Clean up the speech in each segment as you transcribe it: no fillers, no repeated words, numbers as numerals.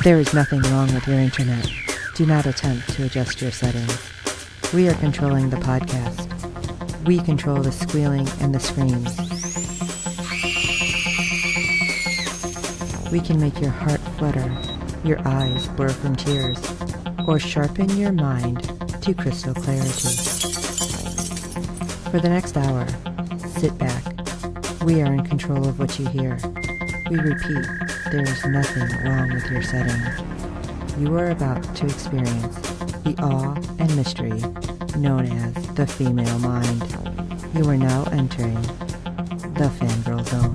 There is nothing wrong with your internet. Do not attempt to adjust your settings. We are controlling the podcast. We control the squealing and the screams. We can make your heart flutter, your eyes blur from tears, or sharpen your mind to crystal clarity. For the next hour, sit back. We are in control of what you hear. We repeat, there is nothing wrong with your settings. You are about to experience the awe and mystery known as the female mind. You are now entering the Fangirl Zone.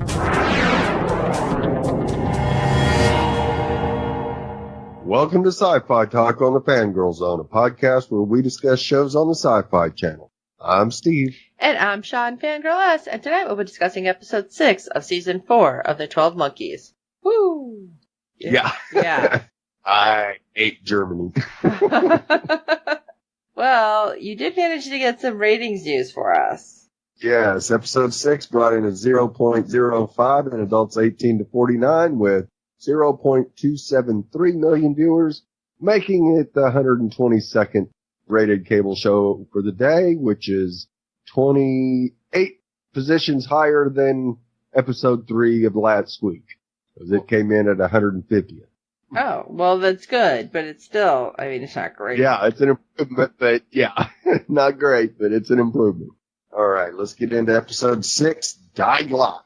Welcome to Sci-Fi Talk on the Fangirl Zone, a podcast where we discuss shows on the Sci-Fi Channel. I'm Steve. And I'm Sean Fangirl S, and tonight we'll be discussing episode 6 of season 4 of The 12 Monkeys. Woo! Yeah. Yeah. I hate Germany. Well, you did manage to get some ratings news for us. Yes, episode 6 brought in a 0.05 in adults 18 to 49 with 0.273 million viewers, making it the 122nd rated cable show for the day, which is 28 positions higher than episode 3 of last week, because it came in at 150th. Oh, well, that's good, but it's still, it's not great. Yeah, it's an improvement, but yeah, not great, but it's an improvement. All right, let's get into episode 6, Die Glocke.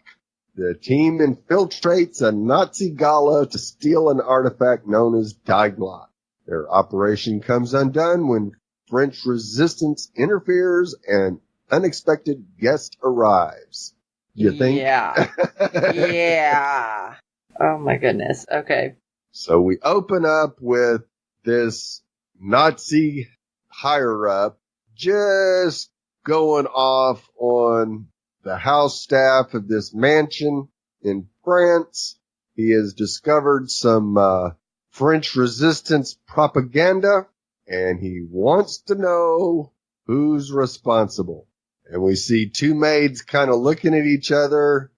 The team infiltrates a Nazi gala to steal an artifact known as Die Glocke. Their operation comes undone when French resistance interferes and unexpected guest arrives. You think? Yeah. Yeah. Oh my goodness. Okay. So we open up with this Nazi higher-up just going off on the house staff of this mansion in France. He has discovered some French resistance propaganda, and he wants to know who's responsible. And we see two maids kind of looking at each other,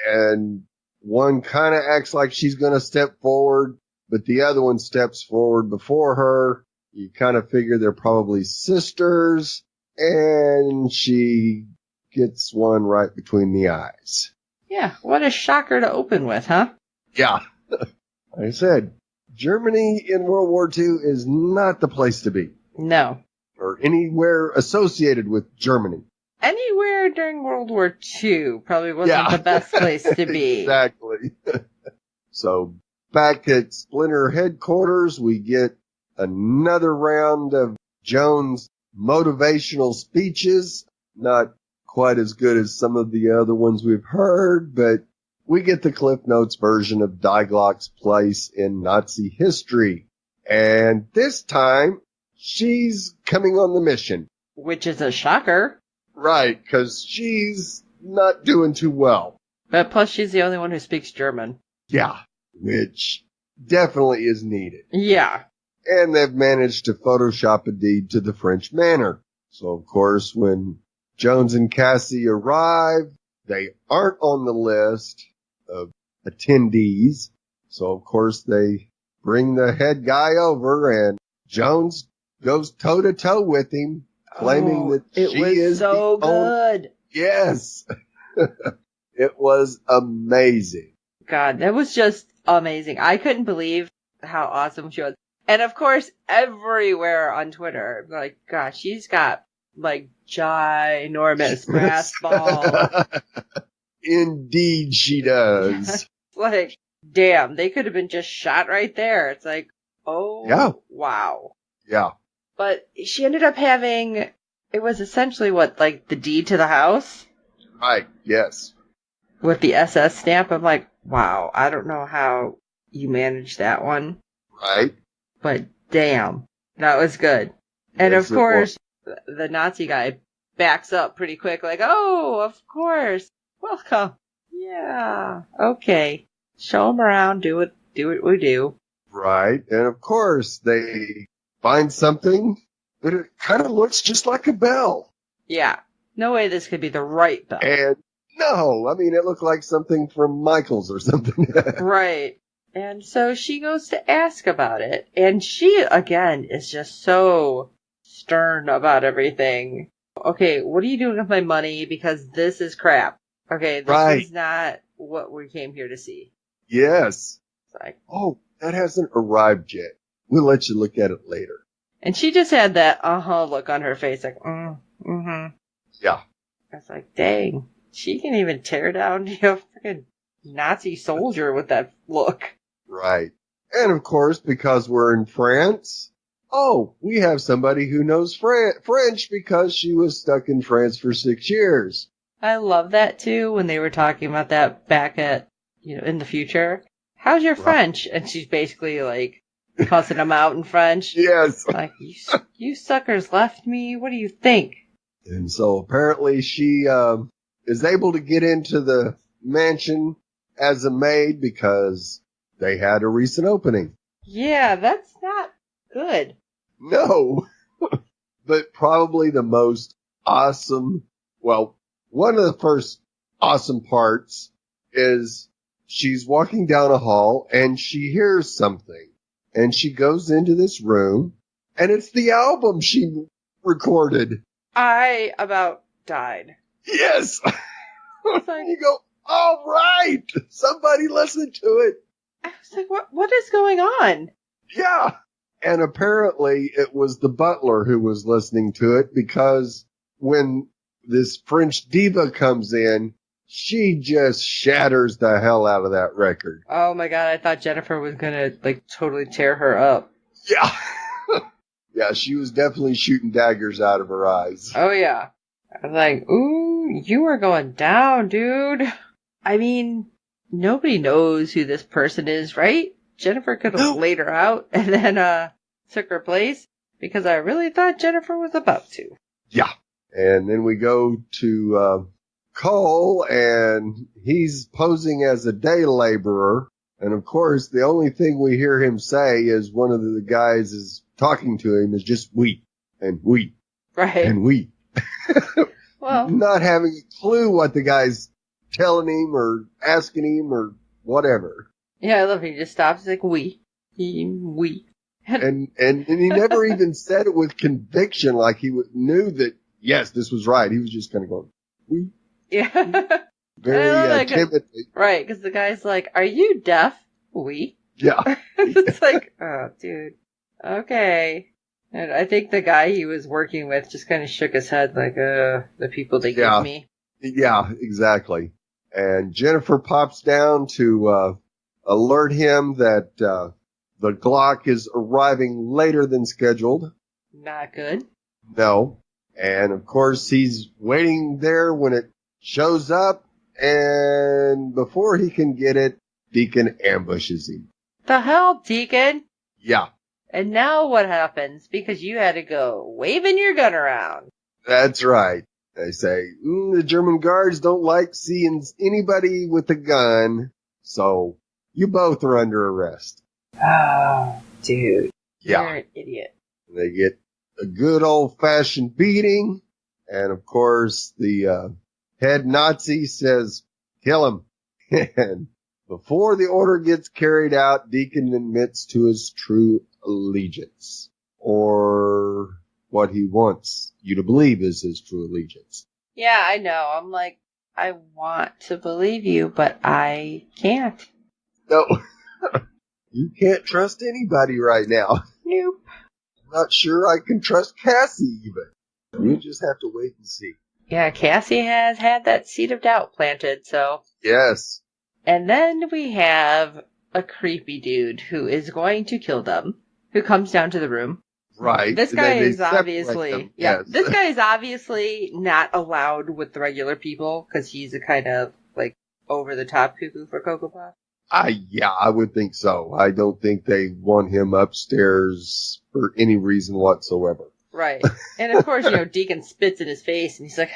and one kind of acts like she's going to step forward, but the other one steps forward before her. You kind of figure they're probably sisters, and she gets one right between the eyes. Yeah, what a shocker to open with, huh? Yeah. Like I said, Germany in World War II is not the place to be. No. Or anywhere associated with Germany. Anywhere during World War II probably wasn't the best place to be. Exactly. So, back at Splinter headquarters, we get another round of Jones' motivational speeches. Not quite as good as some of the other ones we've heard, but we get the Cliff Notes version of Die Glocke's place in Nazi history. And this time, she's coming on the mission. Which is a shocker. Right, because she's not doing too well. But plus she's the only one who speaks German. Yeah, which definitely is needed. Yeah. And they've managed to Photoshop a deed to the French manor. So, of course, when Jones and Cassie arrive, they aren't on the list of attendees. So, of course, they bring the head guy over, and Jones goes toe-to-toe with him, claiming that she is so good. Yes. It was amazing. God, that was just amazing. I couldn't believe how awesome she was. And of course, everywhere on Twitter, like, gosh, she's got, like, ginormous brass balls. Indeed she does. Like, damn, they could have been just shot right there. It's like, oh, yeah. Wow. Yeah. But she ended up having, it was essentially what, like, the deed to the house? Right, yes. With the SS stamp. I'm like, wow, I don't know how you managed that one. Right. But damn, that was good. And yes, of course, the Nazi guy backs up pretty quick, like, oh, of course. Welcome. Yeah. Okay. Show them around. Do what we do. Right. And of course, they find something that it kind of looks just like a bell. Yeah. No way this could be the right bell. And no, I mean, it looked like something from Michael's or something. Right. And so she goes to ask about it. And she, again, is just so stern about everything. Okay, what are you doing with my money? Because this is crap. Okay, this is not what we came here to see. Yes. It's like, oh, that hasn't arrived yet. We'll let you look at it later. And she just had that look on her face, like, mm-hmm. Yeah. I was like, dang, she can even tear down a freaking Nazi soldier with that look. Right. And of course, because we're in France, we have somebody who knows French because she was stuck in France for 6 years. I love that too, when they were talking about that back at, in the future. How's your French? And she's basically like cussing them out in French. Yes. Like, you suckers left me. What do you think? And so apparently she is able to get into the mansion as a maid because they had a recent opening. Yeah, that's not good. No. But probably the most awesome, one of the first awesome parts is she's walking down a hall and she hears something. And she goes into this room and it's the album she recorded. I about died. Yes. Like, you go, all right. Somebody listened to it. I was like, what is going on? Yeah. And apparently it was the butler who was listening to it because when this French diva comes in, she just shatters the hell out of that record. Oh my God. I thought Jennifer was going to totally tear her up. Yeah. Yeah, she was definitely shooting daggers out of her eyes. Oh yeah. I was like, ooh, you are going down, dude. I mean, nobody knows who this person is, right? Jennifer could have laid her out and then took her place because I really thought Jennifer was about to. Yeah. And then we go to Cole, and he's posing as a day laborer. And of course, the only thing we hear him say is one of the guys is talking to him is just we and we. Right. And we. Well, not having a clue what the guy's telling him or asking him or whatever. Yeah, I love it. He just stops like we. And he never even said it with conviction, like he knew that, yes, this was right. He was just kind of going, we. Yeah. Very timidly. Right, because the guy's like, are you deaf? We. Yeah. It's like, oh, dude. Okay. And I think the guy he was working with just kind of shook his head like, the people they give me. Yeah, exactly. And Jennifer pops down to alert him that the Glocke is arriving later than scheduled. Not good. No. And of course, he's waiting there when it shows up, and before he can get it, Deacon ambushes him. The hell, Deacon? Yeah. And now what happens? Because you had to go waving your gun around. That's right. They say, the German guards don't like seeing anybody with a gun, so you both are under arrest. Oh, dude. Yeah. You're an idiot. They get a good old-fashioned beating, and of course, the head Nazi says, kill him. And before the order gets carried out, Deacon admits to his true allegiance, or what he wants you to believe is his true allegiance. Yeah, I know. I'm like, I want to believe you, but I can't. No. You can't trust anybody right now. Nope. I'm not sure I can trust Cassie even. You just have to wait and see. Yeah, Cassie has had that seed of doubt planted, so. Yes. And then we have a creepy dude who is going to kill them, who comes down to the room. Right. This guy is obviously, yes. This guy is obviously not allowed with the regular people because he's a kind of like over the top cuckoo for Cocoa Puff. I would think so. I don't think they want him upstairs for any reason whatsoever. Right. And of course, Deacon spits in his face and he's like,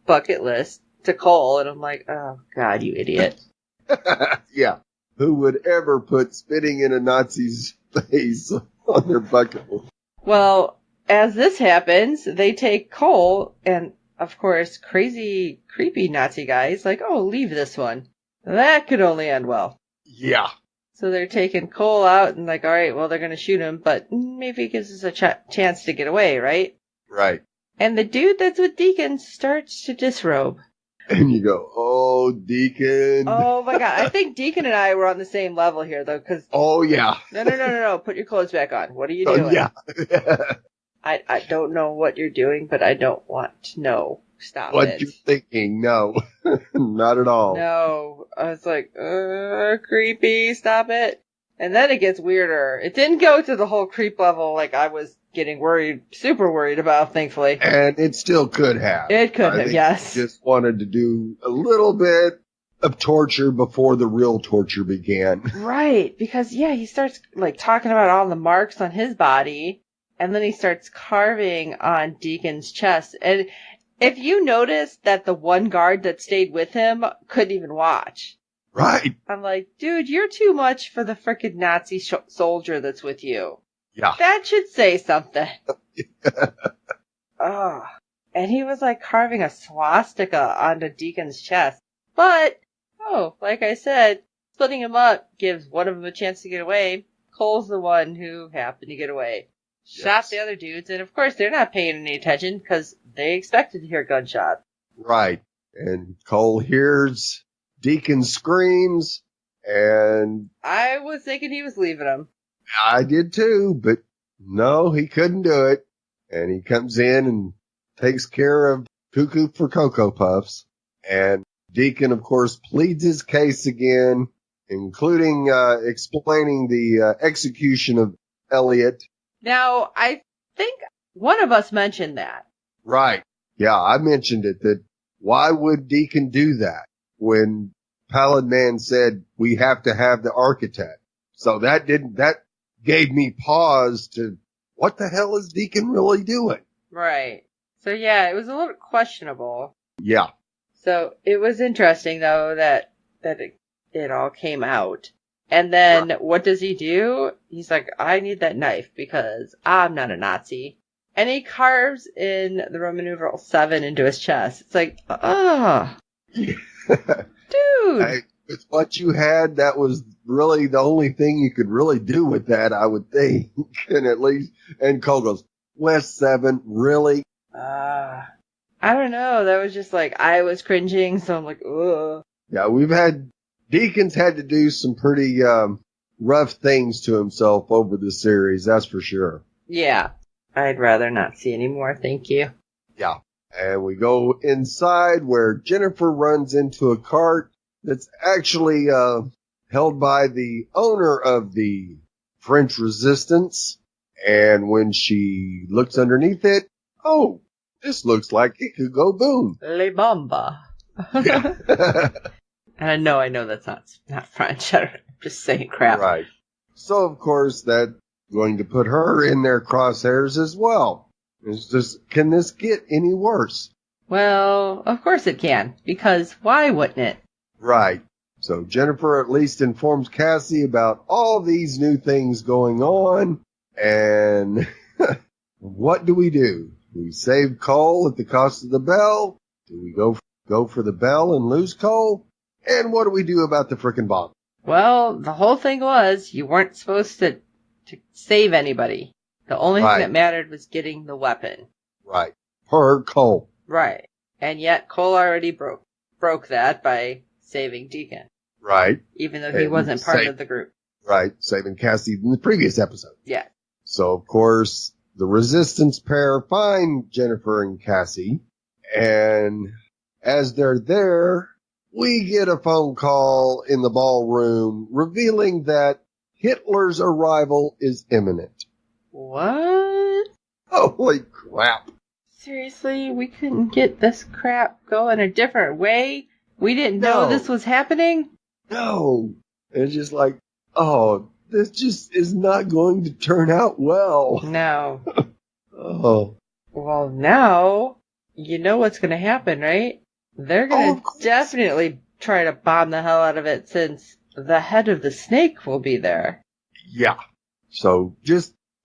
bucket list to Cole. And I'm like, oh God, you idiot. Yeah. Who would ever put spitting in a Nazi's face on their bucket list? Well, as this happens, they take Cole, and of course, crazy, creepy Nazi guy is like, oh, leave this one. That could only end well. Yeah. So they're taking Cole out and like, all right, well, they're going to shoot him, but maybe it gives us a chance to get away, right? Right. And the dude that's with Deacon starts to disrobe. And you go, oh, Deacon. Oh my God. I think Deacon and I were on the same level here though, because. Oh, yeah. No. Put your clothes back on. What are you doing? Yeah. I don't know what you're doing, but I don't want to know. Stop what it. What you're thinking? No, not at all. No. I was like, creepy. Stop it. And then it gets weirder. It didn't go to the whole creep level like I was getting super worried about, thankfully. And it still could have. It could have, yes. Just wanted to do a little bit of torture before the real torture began. Right, because, he starts, like, talking about all the marks on his body, and then he starts carving on Deacon's chest. And if you notice that the one guard that stayed with him couldn't even watch. Right. I'm like, dude, you're too much for the frickin' Nazi soldier that's with you. Yeah. That should say something. Oh. And he was like carving a swastika onto Deacon's chest. But, like I said, splitting him up gives one of them a chance to get away. Cole's the one who happened to get away. Shot the other dudes, and of course they're not paying any attention because they expected to hear gunshots. Right. And Cole hears Deacon screams, and I was thinking he was leaving him. I did too, but no, he couldn't do it. And he comes in and takes care of Cuckoo for Cocoa Puffs. And Deacon, of course, pleads his case again, including explaining the execution of Elliot. Now, I think one of us mentioned that. Right. Yeah, I mentioned it, that why would Deacon do that when Pallid Man said we have to have the architect? So that gave me pause to, what the hell is Deacon really doing? Right. So it was a little questionable. Yeah. So it was interesting though that it all came out. And then What does he do? He's like, I need that knife because I'm not a Nazi. And he carves in the Roman numeral 7 into his chest. It's like, dude. With what you had, that was really the only thing you could really do with that, I would think. And Cole goes, West 7, really? I don't know. That was just like, I was cringing, so I'm like, ugh. Yeah, Deacon's had to do some pretty rough things to himself over the series, that's for sure. Yeah. I'd rather not see any more, thank you. Yeah. And we go inside where Jennifer runs into a cart that's actually held by the owner of the French Resistance. And when she looks underneath it, this looks like it could go boom. Le Bamba. Yeah. And I know that's not French. I'm just saying crap. Right. So, of course, that's going to put her in their crosshairs as well. It's just, can this get any worse? Well, of course it can, because why wouldn't it? Right. So Jennifer at least informs Cassie about all these new things going on. And what do? Do we save Cole at the cost of the bell? Do we go for the bell and lose Cole? And what do we do about the frickin' bomb? Well, the whole thing was you weren't supposed to save anybody. The only thing that mattered was getting the weapon. Right. Per Cole. Right. And yet Cole already broke that by saving Deacon. Right. Even though he wasn't part of the group. Right. Saving Cassie in the previous episode. Yeah. So, of course, the Resistance pair find Jennifer and Cassie. And as they're there, we get a phone call in the ballroom revealing that Hitler's arrival is imminent. What? Holy crap. Seriously? We couldn't get this crap going a different way? We didn't know this was happening? No. It's just like, this just is not going to turn out well. No. Well, now, you know what's going to happen, right? They're going to definitely try to bomb the hell out of it since the head of the snake will be there. Yeah. So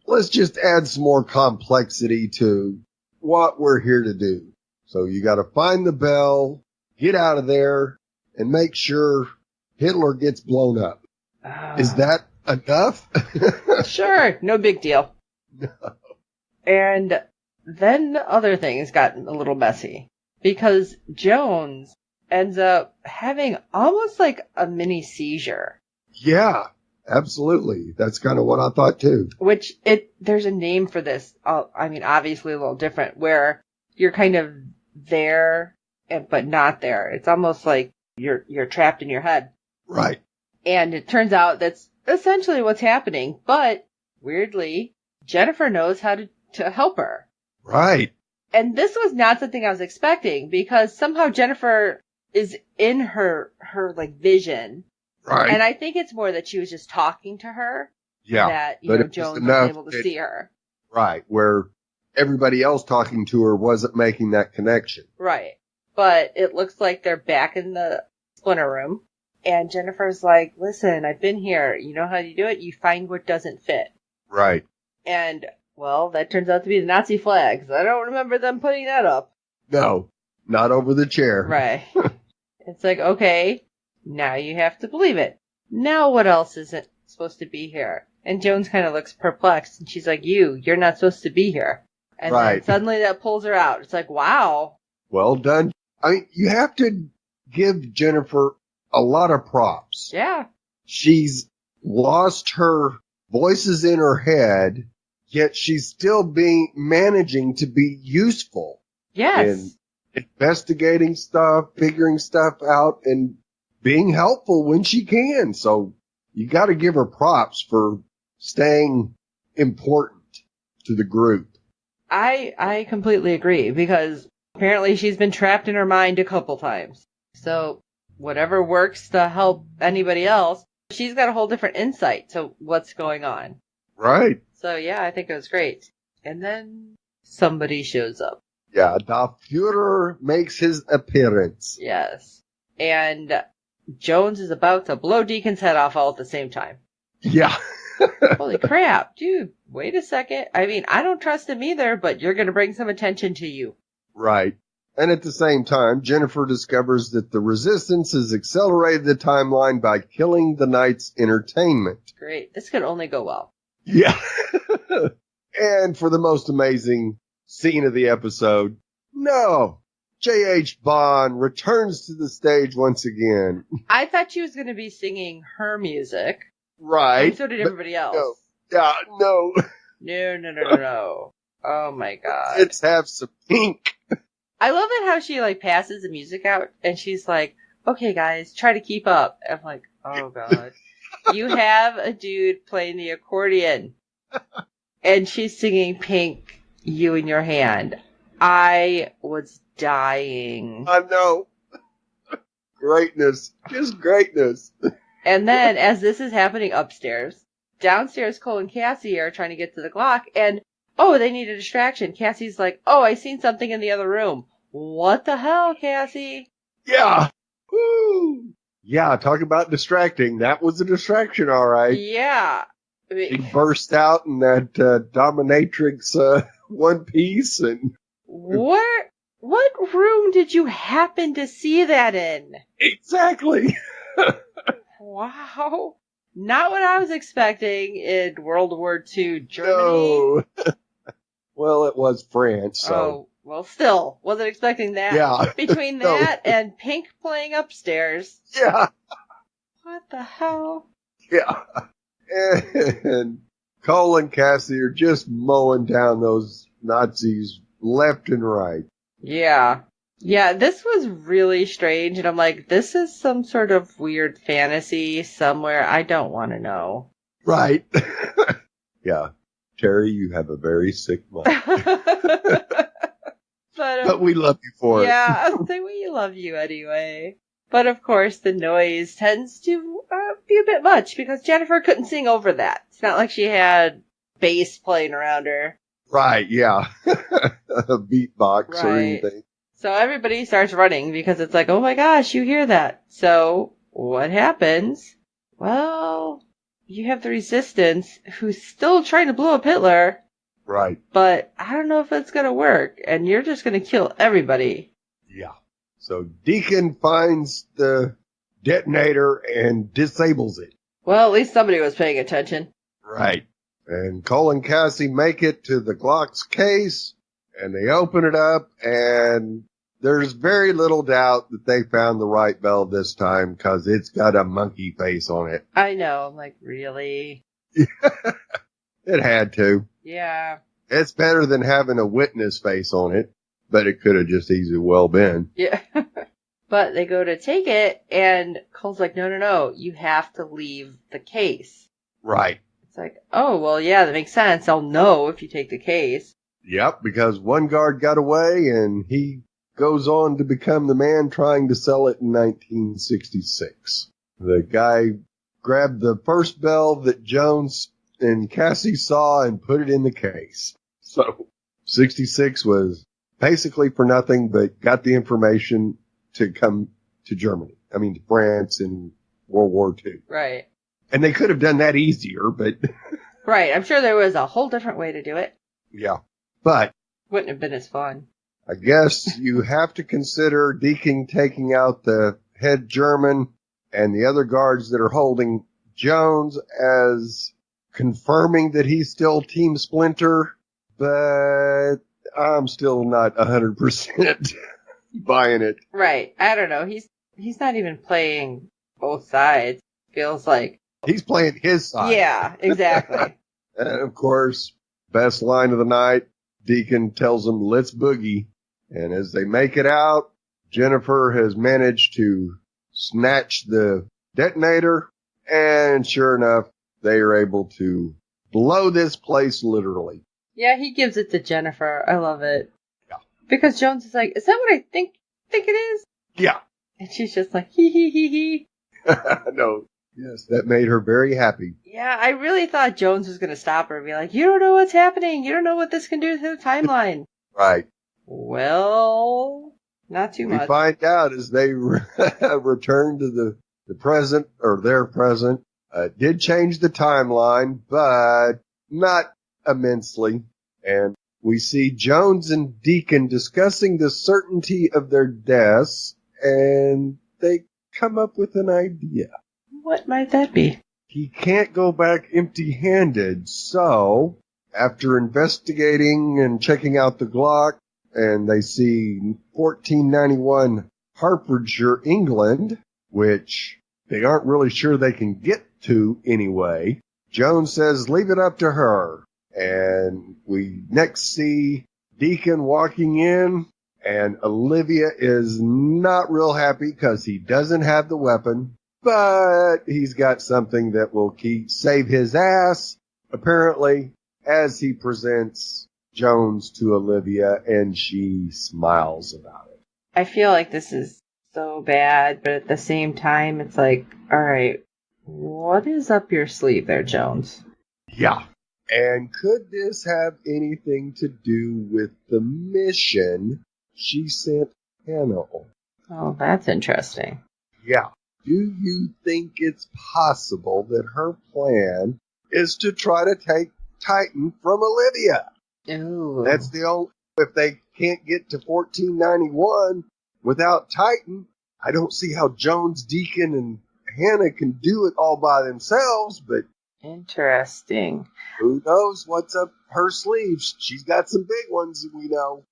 let's just add some more complexity to what we're here to do. So you got to find the bell, get out of there, and make sure Hitler gets blown up. Is that enough? Sure, no big deal. No. And then other things got a little messy because Jones ends up having almost like a mini seizure. Yeah, absolutely. That's kind of what I thought too. Which there's a name for this. I mean, obviously a little different, where you're kind of there, but not there. It's almost like you're trapped in your head. Right. And it turns out that's essentially what's happening. But weirdly, Jennifer knows how to help her. Right. And this was not something I was expecting because somehow Jennifer is in her like vision. Right. And I think it's more that she was just talking to her. Yeah. That, Jones was able to see her. Right. Where everybody else talking to her wasn't making that connection. Right. But it looks like they're back in the splinter room. And Jennifer's like, listen, I've been here. You know how you do it? You find what doesn't fit. Right. And, well, that turns out to be the Nazi flags. I don't remember them putting that up. No, not over the chair. Right. It's like, okay, now you have to believe it. Now what else isn't supposed to be here? And Jones kind of looks perplexed, and she's like, you're not supposed to be here. And then suddenly that pulls her out. It's like, wow. Well done. I mean, you have to give Jennifer a lot of props. Yeah. She's lost her voices in her head, yet she's still managing to be useful. Yes. In investigating stuff, figuring stuff out, and being helpful when she can. So you got to give her props for staying important to the group. I completely agree, because apparently she's been trapped in her mind a couple times. So whatever works to help anybody else, she's got a whole different insight to what's going on. Right. So yeah, I think it was great. And then somebody shows up. Yeah, the Führer makes his appearance. Yes. And Jones is about to blow Deacon's head off all at the same time. Yeah. Holy crap, dude, wait a second. I mean, I don't trust him either, but you're going to bring some attention to you. Right. And at the same time, Jennifer discovers that the resistance has accelerated the timeline by killing the night's entertainment. Great. This could only go well. Yeah. And for the most amazing scene of the episode, no, J.H. Bond returns to the stage once again. I thought she was going to be singing her music. Right. And so did everybody else. No. Yeah, no. No. Oh my god. Let's have some Pink. I love it how she like passes the music out and she's like, okay guys, try to keep up. I'm like, oh god. You have a dude playing the accordion and she's singing Pink, You in Your Hand. I was dying. I know. Greatness. Just greatness. And then as this is happening upstairs, downstairs Cole and Cassie are trying to get to the Glocke and they need a distraction. Cassie's like, I seen something in the other room. What the hell, Cassie? Yeah. Woo. Yeah, talk about distracting. That was a distraction, all right. Yeah. She burst out in that dominatrix one piece and... What room did you happen to see that in? Exactly. Wow. Not what I was expecting in World War II Germany. No. Well, it was France, so... Oh, well, still. Wasn't expecting that. Yeah. Between that and Pink playing upstairs. Yeah. What the hell? Yeah. And Cole and Cassie are just mowing down those Nazis left and right. Yeah. Yeah, this was really strange, and I'm like, this is some sort of weird fantasy somewhere. I don't want to know. Right. Yeah. Terry, you have a very sick mind. But we love you for it. Yeah, I think we love you anyway. But of course, the noise tends to be a bit much, because Jennifer couldn't sing over that. It's not like she had bass playing around her. Right, yeah. A beatbox or anything. So everybody starts running because it's like, oh my gosh, you hear that. So what happens? Well, you have the resistance who's still trying to blow up Hitler. Right. But I don't know if it's going to work, and you're just going to kill everybody. Yeah. So Deacon finds the detonator and disables it. Well, at least somebody was paying attention. Right. And Cole and Cassie make it to the Glocke's case, and they open it up, and there's very little doubt that they found the right bell this time, because it's got a monkey face on it. I know. I'm like, really? It had to. Yeah. It's better than having a witness face on it, but it could have just easily well been. Yeah. But they go to take it, and Cole's like, no, you have to leave the case. Right. It's like, oh, well, yeah, that makes sense. I'll know if you take the case. Yep, because one guard got away, and he goes on to become the man trying to sell it in 1966. The guy grabbed the first bell that Jones and Cassie saw and put it in the case. So 66 was basically for nothing, but got the information to come to Germany. I mean, to France in World War II. Right. And they could have done that easier, but... Right. I'm sure there was a whole different way to do it. Yeah. But... Wouldn't have been as fun. I guess you have to consider Deacon taking out the head German and the other guards that are holding Jones as confirming that he's still Team Splinter, but I'm still not 100% buying it. Right. I don't know. He's not even playing both sides. Feels like. He's playing his side. Yeah, exactly. And of course, best line of the night, Deacon tells them, let's boogie. And as they make it out, Jennifer has managed to snatch the detonator, and sure enough, they are able to blow this place literally. Yeah, he gives it to Jennifer. I love it. Yeah. Because Jones is like, is that what I think it is? Yeah. And she's just like, hee. No. Yes, that made her very happy. Yeah, I really thought Jones was going to stop her and be like, you don't know what's happening. You don't know what this can do to the timeline. Right. Well, not too much. We find out as they return to the present, or their present, did change the timeline, but not immensely. And we see Jones and Deacon discussing the certainty of their deaths, and they come up with an idea. What might that be? He can't go back empty-handed, so after investigating and checking out the Glocke, and they see 1491 Hertfordshire, England, which they aren't really sure they can get to anyway, Jones says leave it up to her. And we next see Deacon walking in, and Olivia is not real happy because he doesn't have the weapon, but he's got something that will save his ass, apparently, as he presents Jones to Olivia, and she smiles about it. I feel like this is so bad, but at the same time, it's like, all right, what is up your sleeve there, Jones? Yeah. And could this have anything to do with the mission she sent Hannah on? Oh, that's interesting. Yeah. Do you think it's possible that her plan is to try to take Titan from Olivia? Ooh. That's the only... If they can't get to 1491 without Titan, I don't see how Jones, Deacon, and Hannah can do it all by themselves, but... Interesting. Who knows what's up her sleeves? She's got some big ones, we know.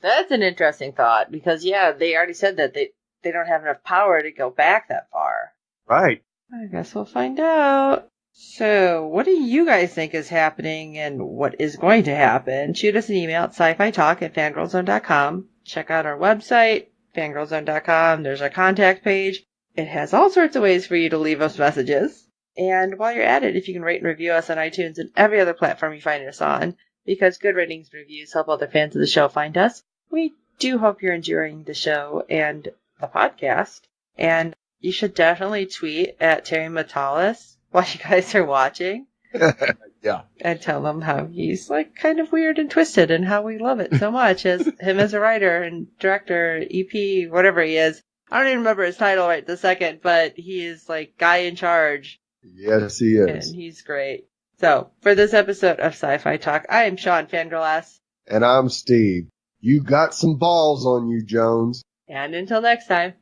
That's an interesting thought, because, yeah, they already said that they don't have enough power to go back that far. Right. I guess we'll find out. So, what do you guys think is happening and what is going to happen? Shoot us an email at SyFyTalk@fangirlzone.com. Check out our website, fangirlzone.com. There's our contact page. It has all sorts of ways for you to leave us messages. And while you're at it, if you can rate and review us on iTunes and every other platform you find us on, because good ratings and reviews help other fans of the show find us. We do hope you're enjoying the show and the podcast. And you should definitely tweet at Terry Metalis while you guys are watching. Yeah. And tell them how he's like kind of weird and twisted and how we love it so much as him as a writer and director, EP, whatever he is. I don't even remember his title right this second, but he is like guy in charge. Yes, he is. And he's great. So, for this episode of Sci-Fi Talk, I am Sean Fangirl. And I'm Steve. You got some balls on you, Jones. And until next time.